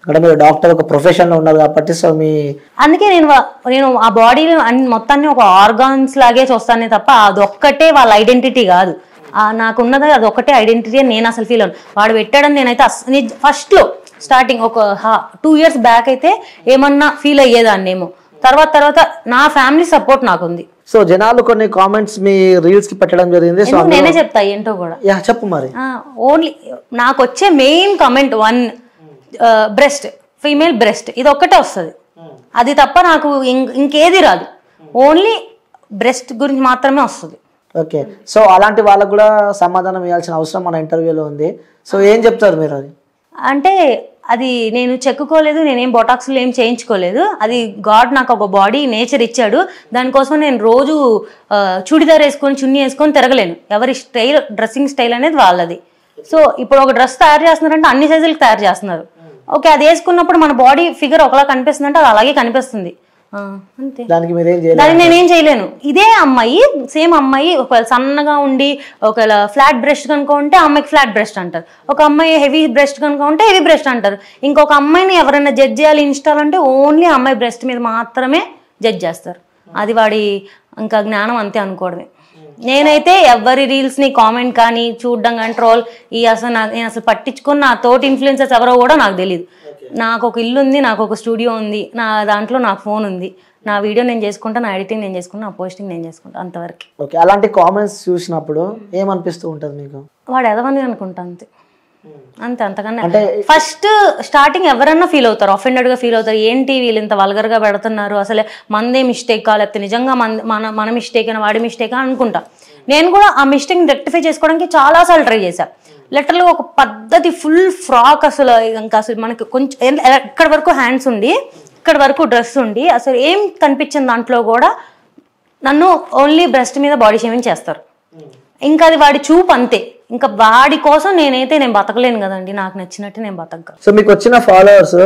ఇక్కడ మీరు డాక్టర్ ఒక ప్రొఫెషన్ లో ఉన్నారు కాబట్టి సో మీ అందుకే నేను ఆ బాడీ మొత్తాన్ని ఒక ఆర్గాన్స్ లాగే చూస్తానే తప్ప అదొక్కటే వాళ్ళ ఐడెంటిటీ కాదు. నాకున్నది అది ఒక్కటే ఐడెంటిటీ అని నేను అసలు ఫీల్ అవును. వాడు పెట్టాడని నేనైతే ఫస్ట్ లో స్టార్టింగ్ ఒక 2 years బ్యాక్ అయితే ఏమన్నా ఫీల్ అయ్యేదాన్నేమో. తర్వాత నా ఫ్యామిలీ సపోర్ట్ నాకుంది. సో జనాలు కొన్ని కామెంట్స్ మీ రీల్స్ కి పెట్టడం జరిగింది. సో నేనే చెప్తా ఏంటో కూడా. చెప్పు మరి. ఓన్లీ నాకు వచ్చే main comment 1 breast, female breast, ఇది ఒక్కటే వస్తుంది. అది తప్ప నాకు ఇంకేది రాదు. ఓన్లీ బ్రెస్ట్ గురించి మాత్రమే వస్తుంది. ఓకే, సో అలాంటి వాళ్ళకు కూడా సమాధానం ఇవ్వాల్సిన అవసరం మన ఇంటర్వ్యూలో ఉంది. సో ఏం చెప్తారు మీరు? అది అంటే అది నేను చెక్కుకోలేదు, నేనేం బొటాక్స్లో ఏం చేయించుకోలేదు. అది గాడ్ నాకు ఒక బాడీ నేచర్ ఇచ్చాడు. దానికోసం నేను రోజు చూడిదార్ వేసుకొని చున్నీ వేసుకొని తిరగలేను. ఎవరి స్టైల్, డ్రెస్సింగ్ స్టైల్ అనేది వాళ్ళది. సో ఇప్పుడు ఒక డ్రెస్ తయారు చేస్తున్నారంటే అన్ని సైజులకు తయారు చేస్తున్నారు. ఓకే, అది వేసుకున్నప్పుడు మన బాడీ ఫిగర్ ఒకలా కనిపిస్తుంది అంటే అది అలాగే కనిపిస్తుంది అంతే. దానికి నేనేం చేయలేను. ఇదే అమ్మాయి, సేమ్ అమ్మాయి ఒకవేళ సన్నగా ఉండి ఒకవేళ ఫ్లాట్ బ్రెస్ట్ కనుక ఉంటే ఆ అమ్మాయికి ఫ్లాట్ బ్రెస్ట్ అంటారు. ఒక అమ్మాయి హెవీ బ్రెస్ట్ కనుక ఉంటే హెవీ బ్రెస్ట్ అంటారు. ఇంకొక అమ్మాయిని ఎవరైనా జడ్జ్ చేయాలి ఇన్స్టాల్ అంటే ఓన్లీ అమ్మాయి బ్రెస్ట్ మీద మాత్రమే జడ్జ్ చేస్తారు. అది వాడి ఇంకా జ్ఞానం అంతే అనుకోవడమే. నేనైతే ఎవరి రీల్స్ని కామెంట్ కానీ చూడడం కానీ ట్రోల్ నేను అసలు పట్టించుకొని నా తోటి ఇన్ఫ్లుయెన్సర్స్ ఎవరో కూడా నాకు తెలియదు. నాకు ఒక ఇల్లు ఉంది, నాకు ఒక స్టూడియో ఉంది, నా దాంట్లో నాకు ఫోన్ ఉంది, నా వీడియో నేను చేసుకుంటా, నా ఎడిటింగ్ నేను చేసుకుంటా, నా పోస్టింగ్ నేను చేసుకుంటా, అంతవరకు. ఓకే, అలాంటి కామెంట్స్ చూసినప్పుడు ఏమనిపిస్తూ ఉంటుంది మీకు? వాడు ఎదవని అనుకుంటా అంతే. అంతకన్నా ఫస్ట్ స్టార్టింగ్ ఎవరన్నా ఫీల్ అవుతారు, అఫెండెడ్గా ఫీల్ అవుతారు. ఏంటి వీళ్ళు ఇంత వల్గర్గా పెడుతున్నారు, అసలే మందే మిస్టేక్ లేకపోతే నిజంగా మన మిస్టేక్ అయినా వాడి మిస్టేక్ అనుకుంటా. నేను కూడా ఆ మిస్టేక్ని రెక్టిఫై చేసుకోవడానికి చాలాసార్లు ట్రై చేశాను. లిటరల్గా ఒక పద్ధతి ఫుల్ ఫ్రాక్, అసలు ఇంకా అసలు మనకి కొంచెం ఇక్కడ వరకు హ్యాండ్స్ ఉండి ఇక్కడ వరకు డ్రెస్ ఉండి అసలు ఏం కనిపించింది దాంట్లో కూడా నన్ను ఓన్లీ బ్రెస్ట్ మీద బాడీ షేమింగ్ చేస్తారు. ఇంకా అది వాడి చూపు అంతే. ఇంకా వాడి కోసం నేను బతకలేను కదండి, నాకు నచ్చినట్టు నేను బతక. సో మీకు వచ్చిన ఫాలోవర్స్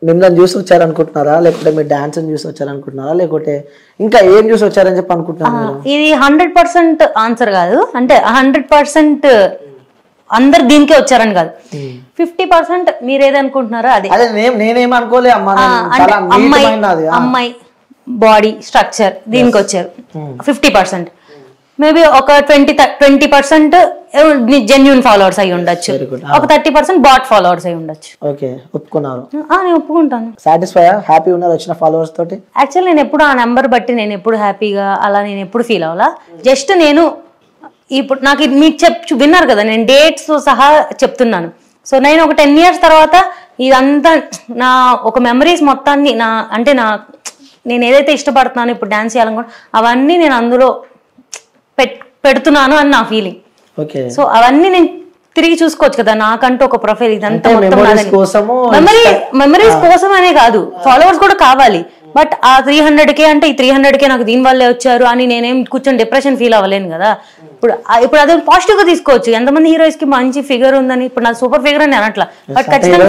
మిమ్మల్ని చూసి వచ్చారనుకుంటున్నారా, లేకపోతే మీ డాన్స్ చూసి వచ్చారనుకుంటున్నారా, లేకపోతే ఇంకా ఏం చూసి వచ్చారని చెప్పి అనుకుంటున్నారా? ఇది 100% ఆన్సర్ కాదు. అంటే 100% అందరు దీనికే వచ్చారని కాదు. 50% మీరు ఏదనుకుంటున్నారో అది. నేనేమనుకోలే, అమ్మాయి బాడీ స్ట్రక్చర్ దీనికి వచ్చారు 50%. మేబీ ఒక 20% జెన్యూన్ ఫాలోవర్స్ అయి ఉండొచ్చు, ఒక 30% బాట్ ఫాలోవర్స్ అయి ఉండొచ్చు. ఓకే, ఒప్పుకున్నారు? నేను ఒప్పుకుంటాను. సాటిస్ఫై, హ్యాపీ ఉన్నారు వచ్చిన ఫాలోవర్స్ తోటి? యాక్చువల్లీ నేను ఎప్పుడు ఆ నెంబర్ బట్టి నేను ఎప్పుడు హ్యాపీగా అలా నేను ఎప్పుడు ఫీల్ అవ్వాలా. జస్ట్ నేను ఇప్పుడు నాకు మీకు విన్నారు కదా, నేను డేట్స్ సహా చెప్తున్నాను. సో నేను ఒక 10 years తర్వాత ఇదంతా నా ఒక మెమరీస్ మొత్తాన్ని నేను ఏదైతే ఇష్టపడుతున్నానో ఇప్పుడు డాన్స్ చేయాలనుకుంటా అవన్నీ నేను అందులో పెడుతున్నాను అని నా ఫీలింగ్. సో అవన్నీ నేను తిరిగి చూసుకోవచ్చు కదా, నాకంటూ ఒక ప్రొఫైల్. ఇదంతా మెమరీస్ కోసం అనే కాదు, ఫాలోవర్స్ కూడా కావాలి. బట్ ఆ 300K అంటే ఈ 300K నాకు దీని వల్లే వచ్చారు అని నేనేం కూర్చొని డిప్రెషన్ ఫీల్ అవ్వలేను కదా. ఇప్పుడు అదే పాజిటివ్ గా తీసుకోవచ్చు. ఎంతమంది హీరోయిన్స్ కి మంచి ఫిగర్ ఉందని, ఇప్పుడు నాకు సూపర్ ఫిగర్ అని అనట్లా, బట్ ఖచ్చితంగా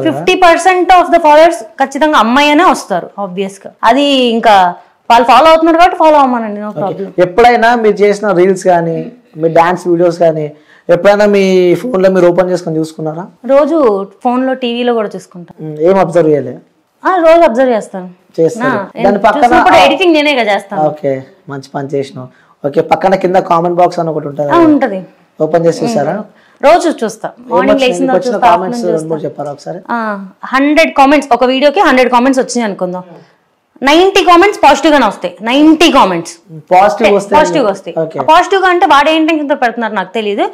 50% ఆఫ్ ద ఫాలోవర్స్ ఖచ్చితంగా అమ్మాయి అనే వస్తారు ఆబ్వియస్ గా. అది ఇంకా వాళ్ళు ఫాలో అవుతున్నారు కాబట్టి ఫాలో అవ్వమనండి, నో ప్రాబ్లం. ఎప్పుడైనా మీరు చేసిన రీల్స్ కానీ మీ డాన్స్ వీడియోస్ కానీ ఎప్పుడైనా మీ ఫోన్ లో మీరు ఓపెన్ చేసుకొని చూసుకున్నారా? రోజు ఫోన్ లో, టీవీలో కూడా చూసుకుంటాం. ఏం అబ్జర్వ్ చేయలే? రోజు అబ్జర్వ్ చేస్తాను. ఎడిటింగ్ నేనే చేస్తాను. ఓకే, మంచి పని చేసినావు. ఓకే, పక్కన కింద కామెంట్ బాక్స్ అని ఒకటి ఉంటది, ఓపెన్ చేసి చూసారా? రోజు చూస్తా. మార్నింగ్ లేచిన కామెంట్స్ చెప్పారా ఒకసారి? 100 కామెంట్స్ ఒక వీడియోకి 100 కామెంట్స్ వచ్చినాయి అనుకుందాం. 90 కామెంట్స్ పాజిటివ్ గానే వస్తాయి. 90 కామెంట్స్ పాజిటివ్ వస్తాయి. పాజిటివ్ గా అంటే వాడు ఏ ఇంటెన్షన్ తో పెడుతున్నారు నాకు తెలియదు.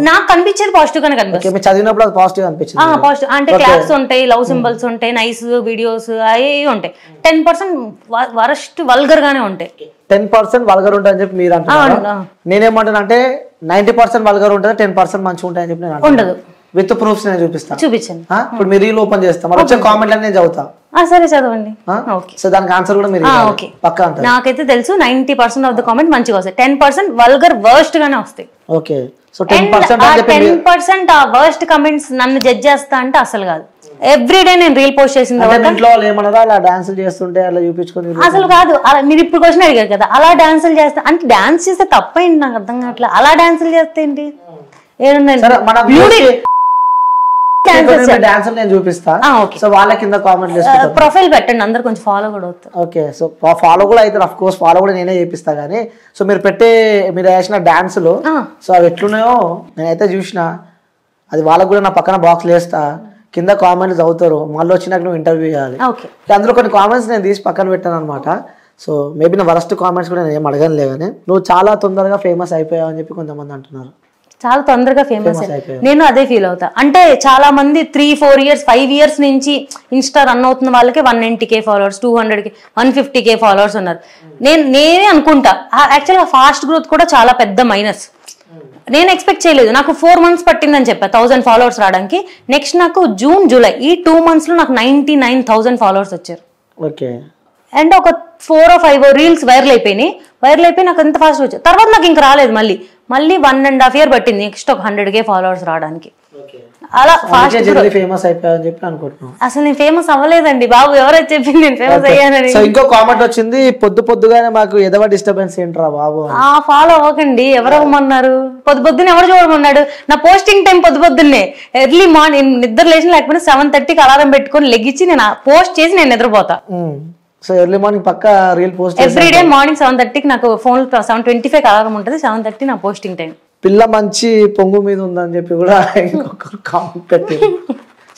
నాకు కనిపించేది పాజిటివ్ గానే కనిపిస్తుంది. చదివినప్పుడు పాజిటివ్ అనిపించింది. పాజిటివ్ అంటే క్లాప్స్ ఉంటాయి, లవ్ సింబల్స్ ఉంటాయి, నైస్ వీడియోస్ అవి ఉంటాయి. 10% వరస్ట్ వల్గర్ గానే ఉంటాయి. 10% వల్గర్ ఉంటాయని చెప్పి మీరు అంటున్నారు. నేనేమంటాను అంటే 90% వల్గర్ ఉంటుంది, 10% మంచిగా ఉంటాయని చెప్పి నేను ఉండదు. విత్ ప్రూఫ్స్ నేను చూపిస్తాను. చూపించండి. ఇప్పుడు మీరు రీల్ ఓపెన్ చేస్తాం, వచ్చే కామెంట్ నేను చదువుతా. సరే చదవండి. సో దానికి ఆన్సర్ కూడా మీరు పక్కా అంటారు? నాకైతే తెలుసు 90% ఆఫ్ ద కామెంట్ మంచిగా వస్తాయి, 10% వల్గర్ వర్స్ట్ గానే వస్తాయి. ఓకే, సో 10% ఆ వర్స్ట్ కమెంట్స్ నన్ను జడ్జ్ చేస్తా అంటే అసలు కాదు. ఎవ్రీడే నేను రీల్ పోస్ట్ చేసిన అసలు కాదు. మీరు ఇప్పుడు క్వశ్చన్ అడిగారు కదా, అలా డాన్సులు చేస్తా అంటే డాన్స్ చేస్తే తప్పేంటి నాకు అర్థం కావట్లేదు. అలా డాన్సులు చేస్తే ఏంటి? ఏముందండి డాన్స్ నేను చూపిస్తా, ఓకే. సో వాళ్ళ కింద కామెంట్ చేస్తారు. ప్రొఫైల్ పెట్టండి, అందరు కొంచెం ఫాలో కూడా అవుతారు. ఓకే, సో ఫాలో కూడా అవుతారు, అఫ్ కోర్స్ ఫాలో కూడా నేనే చేపిస్తా. కానీ సో మీరు వేసిన డాన్సులు సో అవి ఎట్లున్నాయో నేనైతే చూసిన, అది వాళ్ళకు కూడా నా పక్కన బాక్స్ వేస్తా, కింద కామెంట్స్ చదువుతారు, మళ్ళీ వచ్చినాక నువ్వు ఇంటర్వ్యూ చేయాలి. అందులో కొన్ని కామెంట్స్ నేను తీసి పక్కన పెట్టాను అనమాట. సో మేబీ నా వరస్ట్ కామెంట్స్ కూడా నేను ఏం అడగనులే, కానీ నువ్వు చాలా తొందరగా ఫేమస్ అయిపోయావు అని చెప్పి కొంతమంది అంటున్నారు. చాలా తొందరగా ఫేమస్ అయిపోయావు, నేను అదే ఫీల్ అవుతా. అంటే చాలా మంది 3-4 years 5 years నుంచి ఇన్స్టా రన్ అవుతున్న వాళ్ళకి 190K followers, 200K 150K followers ఉన్నారు. నేనే అనుకుంటా యాక్చువల్గా ఫాస్ట్ గ్రోత్ కూడా చాలా పెద్ద మైనస్. నేను ఎక్స్పెక్ట్ చేయలేదు, నాకు 4 months పట్టిందని చెప్పా 1000 ఫాలోవర్స్ రావడానికి. నెక్స్ట్ నాకు జూన్ జూలై ఈ 2 months లో నాకు 99,000 ఫాలోవర్స్ వచ్చారు. ఓకే, అండ్ ఒక 4 or 5 రీల్స్ వైరల్ అయిపోయి నాకు ఎంత ఫాస్ట్ వచ్చాయి. తర్వాత నాకు ఇంకా రాలేదు, మళ్ళీ 1.5 year పట్టింది నెక్స్ట్ ఒక 100K ఫాలోవర్స్ రావడానికి. అలా ఫాస్ట్ ఫేమస్ అయిపోయావని చెప్పి అనుకుంటున్నాను. అసలు నేను ఫేమస్ అవ్వలేదండి బాబు, ఎవరైతే చెప్పింది నేను ఫేమస్ అయ్యానని. సో ఇంకో కామెంట్ వచ్చింది, పొద్దుగానే మాకు ఎదవ డిస్టర్బెన్స్ ఏంట్రా బాబు. ఫాలో అవ్వకండి, ఎవరు అవ్వమన్నారు? పొద్దున్నే ఎవరు చూడమన్నాడు? నా పోస్టింగ్ టైం పొద్దున్నే ఎర్లీ మార్నింగ్, నిద్ర లేచిన లేకపోతే 7:30కి అలారం పెట్టుకొని లెగ్గించి నేను పోస్ట్ చేసి నేను నిద్రపోతా. సో ఎర్లీ మార్నింగ్ పక్క reel post every day morning 7:30కి నాకు ఫోన్ 7:25 అలారం ఉంటుంది, 7:30 నా పోస్టింగ్ టైం. పిల్ల మంచి పొంగు మీద ఉందని చెప్పి కూడా ఇంకొకరు కామెంట్ పెట్టారు.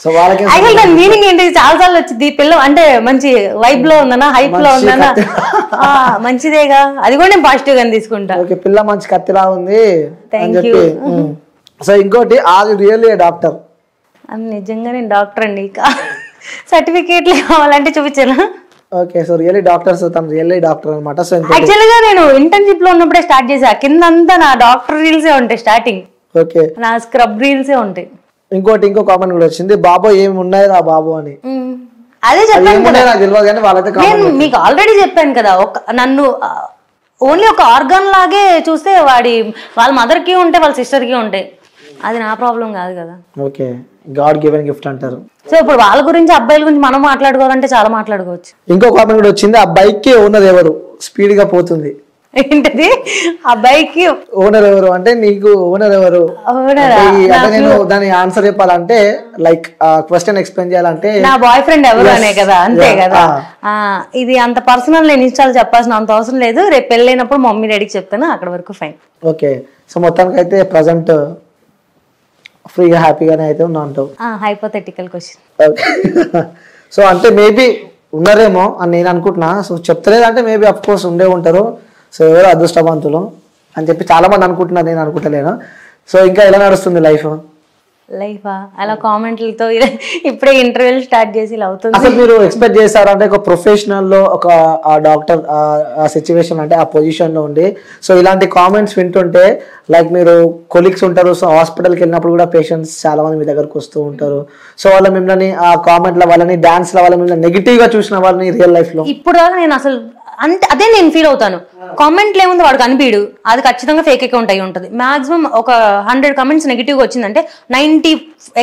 సో వాళ్ళకి దాని మీనింగ్ ఏంటి? చాలా సార్లు వచ్చింది, పిల్ల అంటే మంచి వైబ్ లో ఉందనా, హైప్ లో ఉందనా, మంచిదేగా, అది కూడా నేను పాజిటివ్ గా తీసుకుంటా. ఓకే, పిల్ల మంచి కత్తిలా ఉంది అని చెప్పి. సో ఇంకోటి, అది రియల్లీ డాక్టర్? నిజంగా నేను డాక్టర్ అండి, సర్టిఫికేట్లు కావాలంటే చూపించాను. ఓకే, సో రియల్లీ డాక్టర్స్, తను రియల్లీ డాక్టర్ అనమాట. సో యాక్చువల్ గా నేను ఇంటర్న్షిప్ లో ఉన్నప్పుడే స్టార్ట్ చేసా, కిందంతా నా డాక్టర్ రీల్సే ఉంటాయి, స్టార్టింగ్ ఓకే నా స్క్రబ్ రీల్సే ఉంటాయి. ఇంకో కామెంట్ కూడా వచ్చింది, బాబో ఏమి ఉన్నాయి రా బాబు అని. అదే చెప్పాను నేను మీకు ఆల్రెడీ చెప్పాను కదా, నన్ను ఓన్లీ ఒక ఆర్గాన్ లాగే చూస్తే వాళ్ళ మదర్ కి ఉంటాయి, వాళ్ళ సిస్టర్ కి ఉంటాయి, అది నా ప్రాబ్లం కాదు కదా. ఓకే, గాడ్ గివెన్ గిఫ్ట్ అంటారు. సో ఇప్పుడు వాళ్ళ గురించి, అబ్బాయిల గురించి మనం మాట్లాడుకోవాలంటే చాలా మాట్లాడుకోవచ్చు. ఇంకో కామెంట్ కూడా వచ్చింది, ఆ బైక్ కి ఓనర్ ఎవరు? స్పీడ్ గా పోతుంది. ఏంటది? ఆ బైక్ కి ఓనర్ ఎవరు అంటే, నీకు ఓనర్ ఎవరు? నేను దాని ఆన్సర్ చెప్పాలంటే, లైక్ క్వశ్చన్ ఎక్స్ప్లెయిన్ చేయాలంటే నా బాయ్ ఫ్రెండ్ ఎవరు అనే కదా, అంతే కదా. ఇది అంత పర్సనల్ నేను ఇన్స్టాల్ చెప్పాల్సిన అంత అవసరం లేదు, రేపు పెళ్ళైనప్పుడు మమ్మీ డాడీకి చెప్తాను, అక్కడ వరకు ఫైన్. ఓకే, సో మొత్తానికి అయితే ప్రజెంట్ ఫ్రీగా హ్యాపీగానే అయితే ఉన్నా అంటావు. Hypothetical question. సో అంటే మేబీ ఉన్నారేమో అని నేను అనుకుంటున్నా. సో చెప్తలేదంటే మేబీ అఫ్ కోర్స్ ఉండే ఉంటారు. సో ఎవరు అదృష్టవంతులు అని చెప్పి చాలా మంది అనుకుంటున్నారు, నేను అనుకుంటలేను. సో ఇంకా ఎలా నడుస్తుంది లైఫా? అలా కామెంట్లతో ఇప్పుడే ఇంటర్వ్యూలు స్టార్ట్ చేసి ఇలా అవుతుంది. అసలు మీరు ఎక్స్పెక్ట్ చేశారు అంటే, ఒక ప్రొఫెషనల్ లో ఒక డాక్టర్ ఆ సిచ్యువేషన్ అంటే ఆ పొజిషన్ లో ఉండి, సో ఇలాంటి కామెంట్స్ వింటుంటే, లైక్ మీరు కొలీగ్స్ ఉంటారు, సో హాస్పిటల్కి వెళ్ళినప్పుడు కూడా పేషెంట్స్ చాలా మంది మీ దగ్గరకు వస్తూ ఉంటారు. సో వాళ్ళ మిమ్మల్ని ఆ కామెంట్ల వాళ్ళని, డాన్స్ల వాళ్ళ మిమ్మల్ని నెగిటివ్ గా చూసిన వాళ్ళని రియల్ లైఫ్ లో ఇప్పుడు దాకా నేను అసలు అదే నేను ఫీల్ అవుతాను. కామెంట్లు ఏముంది, వాడు కనిపించడు, అది ఖచ్చితంగా ఫేక్ అకౌంట్ అయి ఉంటుంది. మాక్సిమం ఒక 100 comments నెగిటివ్గా వచ్చిందంటే 90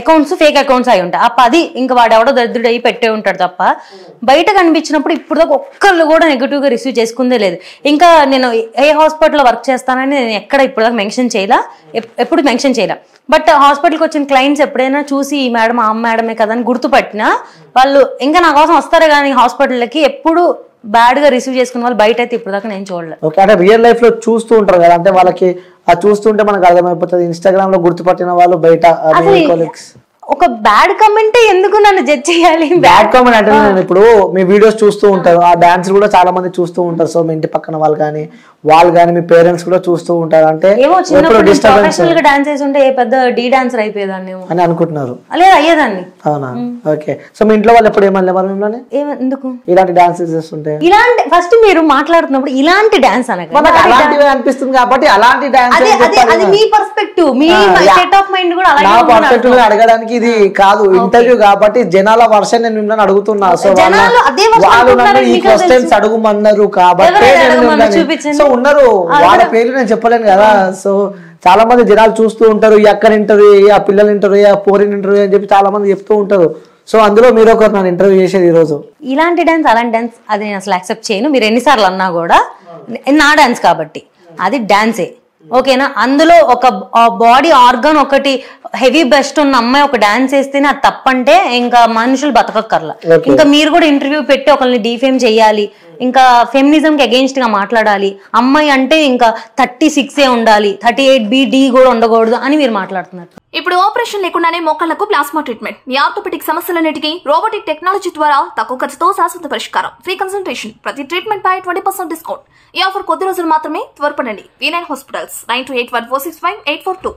accounts ఫేక్ అకౌంట్స్ అయి ఉంటాయి. ఆ 10 ఇంకా వాడు ఎవడో దరిద్రుడు అయ్యి పెట్టే ఉంటాడు తప్ప, బయట కనిపించినప్పుడు ఇప్పుడు దాకా ఒక్కళ్ళు కూడా నెగిటివ్గా రిసీవ్ చేసుకుందే లేదు. ఇంకా నేను ఏ హాస్పిటల్లో వర్క్ చేస్తానని నేను ఎక్కడ ఇప్పుడు దాకా మెన్షన్ చేయలే, ఎప్పుడు మెన్షన్ చేయలే. బట్ హాస్పిటల్కి వచ్చిన క్లయింట్స్ ఎప్పుడైనా చూసి ఈ మేడం ఆ మేడమే కదా అని గుర్తుపట్టినా వాళ్ళు ఇంకా నా కోసం వస్తారే కానీ హాస్పిటల్కి ఎప్పుడు బ్యాడ్ గా రిసీవ్ చేసుకున్న వాళ్ళు బయట అయితే ఇప్పుడు దాకా నేను చూడలేదు. ఓకే, అంటే రియల్ లైఫ్ లో చూస్తూ ఉంటారు కదా, అంటే వాళ్ళకి ఆ చూస్తుంటే మనకు అర్థమైపోతుంది. ఇన్స్టాగ్రామ్ లో గుర్తుపట్టిన వాళ్ళు బయట ఒక బ్యాడ్ కామెంట్ ఎందుకు నన్ను జడ్జ్ చేయాలి? బ్యాడ్ కామెంట్ అంటే నేను ఇప్పుడు మీ వీడియోస్ చూస్తూ ఉంటారు, ఆ డాన్స్ కూడా చాలా మంది చూస్తూ ఉంటారు. సో మీ ఇంటి పక్కన వాళ్ళు కానీ మీ పేరెంట్స్ కూడా చూస్తూ ఉంటారు. అంటే డాన్స్ చేసి ఉంటే పెద్ద డీ డాన్సర్ అయిపోయేదాన్ని అని అనుకుంటున్నారు. లేదు, అయ్యేదాన్ని. అవునా? ఓకే, సో మీ ఇంట్లో వాళ్ళు ఎప్పుడు ఏమన్నా మిమ్మల్ని ఎందుకు ఇలాంటి డాన్సెస్ చేస్తుంటే? ఇలాంటి ఫస్ట్ మీరు మాట్లాడుతున్నప్పుడు ఇలాంటి డాన్స్ అలాంటివి అనిపిస్తుంది కాబట్టి అలాంటి డాన్స్ అది మీ పర్స్పెక్టివ్, మీ సెట్ ఆఫ్ మైండ్ కూడా నా పర్స్పెక్టివ్ అడగడానికి ఇది కాదు ఇంటర్వ్యూ కాబట్టి జనాల వర్షన్ నేను మిమ్మల్ని అడుగుతున్నా. సో వాళ్ళు నన్ను ఈ క్వశ్చన్స్ అడుగుమన్నారు కాబట్టి సో ఉన్నారు, వాళ్ళ పేర్లు నేను చెప్పలేను కదా. సో చాలా మంది జనాలు చూస్తూ ఉంటారు, ఈ అక్కని ఇంటర్వ్యూ, ఆ పిల్లలు ఇంటర్వ్యూ, ఆ పోరిన్ ఇంటర్వ్యూ అని చెప్పి చాలా మంది చెప్తూ ఉంటారు. సో అందులో మీరు ఒకరు నన్ను ఇంటర్వ్యూ చేసేది ఈ రోజు. ఇలాంటి డాన్స్ అలాంటి డాన్స్ అది నేను అసలు యాక్సెప్ట్ చేయను. మీరు ఎన్నిసార్లు అన్నా కూడా నా డాన్స్ కాబట్టి అది డాన్సే, ఓకేనా, అందులో ఒక బాడీ ఆర్గాన్ ఒకటి హెవీ బెస్ట్ ఉన్న అమ్మాయి ఒక డాన్స్ వేస్తేనే అది తప్పంటే ఇంకా మనుషులు బతకక్కర్లా. ఇంకా మీరు కూడా ఇంటర్వ్యూ పెట్టి ఒకరిని డిఫేమ్ చేయాలి, ఇంకా ఫెమినిజం కి అగేన్స్ట్ గా మాట్లాడాలి, అమ్మాయి అంటే ఇంకా 36 ఉండాలి, 38B కూడా ఉండకూడదు అని మీరు మాట్లాడుతున్నారు. ఇప్పుడు ఆపరేషన్ లేకుండానే మోకాళ్లకు ప్లాస్మా ట్రీట్మెంట్, మీ ఆర్థోపెడిక్ సమస్యలన్నిటికీ రోబోటిక్ టెక్నాలజీ ద్వారా తక్కువ ఖర్చుతో శాశ్వత పరిష్కారం, ఫ్రీ కన్సల్టేషన్, ప్రతి ట్రీట్మెంట్ పై 20% డిస్కౌంట్. ఈ ఆఫర్ కొద్ది రోజులు మాత్రమే, త్వరపడండి. V9 hospitals 9281465842.